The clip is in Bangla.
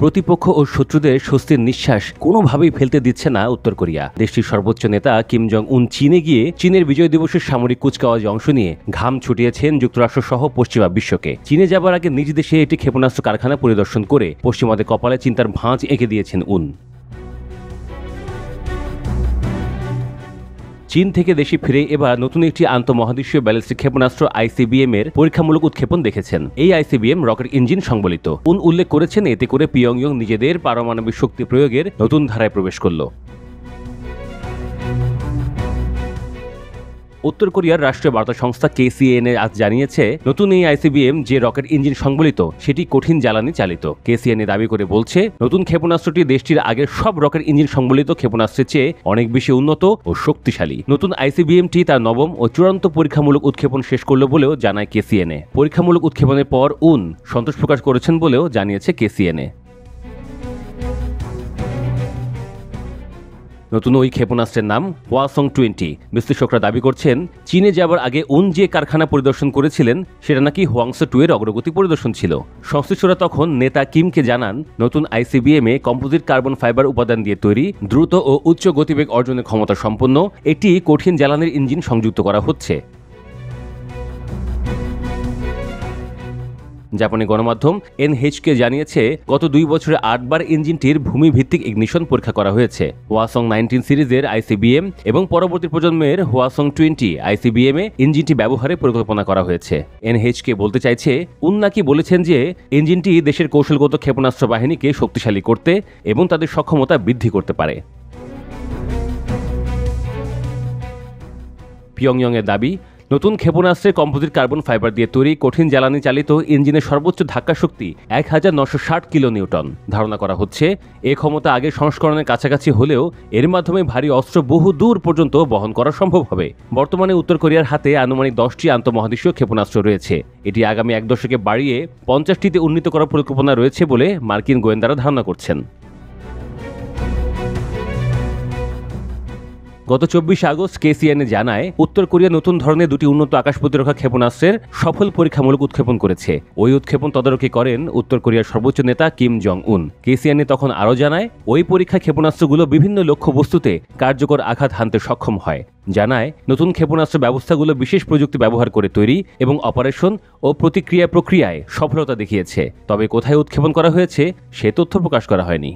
প্রতিপক্ষ ও শত্রুদের স্বস্তির নিঃশ্বাস কোনোভাবেই ফেলতে দিচ্ছে না উত্তর কোরিয়া। দেশটির সর্বোচ্চ নেতা কিম জং উন চীনে গিয়ে চীনের বিজয় দিবসের সামরিক কুচকাওয়াজে অংশ নিয়ে ঘাম ছুটিয়েছেন যুক্তরাষ্ট্র সহ পশ্চিমা বিশ্বকে। চীনে যাবার আগে নিজ দেশে একটি ক্ষেপণাস্ত্র কারখানা পরিদর্শন করে পশ্চিমাদের কপালে চিন্তার ভাঁজ এঁকে দিয়েছেন উন। চীন থেকে দেশে ফিরে এবার নতুন একটি আন্তঃমহাদেশীয় ব্যালিস্টিক ক্ষেপণাস্ত্র আইসিবিএম এর পরীক্ষামূলক উৎক্ষেপণ দেখেছেন। এই আইসিবিএম রকেট ইঞ্জিন সংবলিত। উন উল্লেখ করেছেন, এতে করে পিয়ংইয়ং নিজেদের পারমাণবিক শক্তি প্রয়োগের নতুন ধারায় প্রবেশ করল। উত্তর কোরিয়ার রাষ্ট্রীয় বার্তা সংস্থা KCNA আজ জানিয়েছে, নতুন এই আইসিবিএম যে রকেট ইঞ্জিন সংবলিত সেটি কঠিন জ্বালানি চালিত। KCNA দাবি করে বলছে, নতুন ক্ষেপণাস্ত্রটি দেশটির আগের সব রকেট ইঞ্জিন সংবলিত ক্ষেপণাস্ত্রের চেয়ে অনেক বেশি উন্নত ও শক্তিশালী। নতুন আইসিবিএমটি তার নবম ও চূড়ান্ত পরীক্ষামূলক উৎক্ষেপণ শেষ করল বলেও জানায় KCNA। পরীক্ষামূলক উৎক্ষেপণের পর উন সন্তোষ প্রকাশ করেছেন বলেও জানিয়েছে KCNA। নতুন ওই ক্ষেপণাস্ত্রের নাম হওয়াসং-20। বিশ্লেষকরা দাবি করছেন, চীনে যাবার আগে উন যে কারখানা পরিদর্শন করেছিলেন সেটা নাকি হোয়াংসো-2 এর অগ্রগতি পরিদর্শন ছিল। সংশ্লিষ্টরা তখন নেতা কিমকে জানান, নতুন আইসিবিএম এ কম্পোজিট কার্বন ফাইবার উপাদান দিয়ে তৈরি, দ্রুত ও উচ্চ গতিবেগ অর্জনের ক্ষমতা সম্পন্ন একটি কঠিন জ্বালানির ইঞ্জিন সংযুক্ত করা হচ্ছে। জাপানি গণমাধ্যম NHK জানিয়েছে, গত 2 বছরে 8 বার ইঞ্জিনটির ভূমি-ভিত্তিক ইগনিশন পরীক্ষা করা হয়েছে। হওয়াসং-19 সিরিজের আইসিবিএম এবং পরবর্তী প্রজন্মের হওয়াসং-20 আইসিবিএম এ ইঞ্জিনটি ব্যবহারের পরিকল্পনা করা হয়েছে। NHK বলতে চাইছে, উন নাকি বলেছেন যে ইঞ্জিনটি দেশের কৌশলগত ক্ষেপণাস্ত্র বাহিনীকে শক্তিশালী করতে এবং তাদের সক্ষমতা বৃদ্ধি করতে পারে। পিয়ংইয়ং এর দাবি, নতুন ক্ষেপণাস্ত্রে কম্পোজিট কার্বন ফাইবার দিয়ে তৈরি কঠিন জ্বালানি চালিত ইঞ্জিনের সর্বোচ্চ ধাক্কা শক্তি 1960 কিলো নিউটন। ধারণা করা হচ্ছে, এ ক্ষমতা আগের সংস্করণের কাছাকাছি হলেও এর মাধ্যমে ভারী অস্ত্র বহু দূর পর্যন্ত বহন করা সম্ভব হবে। বর্তমানে উত্তর কোরিয়ার হাতে আনুমানিক 10টি আন্তঃমহাদেশীয় ক্ষেপণাস্ত্র রয়েছে। এটি আগামী 1 দশকে বাড়িয়ে 50টিতে উন্নীত করার পরিকল্পনা রয়েছে বলে মার্কিন গোয়েন্দারা ধারণা করছেন। গত 24 আগস্ট KCNA জানায়, উত্তর কোরিয়া নতুন ধরনের 2টি উন্নত আকাশ প্রতিরক্ষা ক্ষেপণাস্ত্রের সফল পরীক্ষামূলক উৎক্ষেপণ করেছে। ওই উৎক্ষেপণ তদারকি করেন উত্তর কোরিয়ার সর্বোচ্চ নেতা কিম জং উন। KCNA তখন আরও জানায়, ওই পরীক্ষা ক্ষেপণাস্ত্রগুলো বিভিন্ন লক্ষ্যবস্তুতে কার্যকর আঘাত হানতে সক্ষম হয়। জানায়, নতুন ক্ষেপণাস্ত্র ব্যবস্থাগুলো বিশেষ প্রযুক্তি ব্যবহার করে তৈরি এবং অপারেশন ও প্রক্রিয়ায় সফলতা দেখিয়েছে। তবে কোথায় উৎক্ষেপণ করা হয়েছে সে তথ্য প্রকাশ করা হয়নি।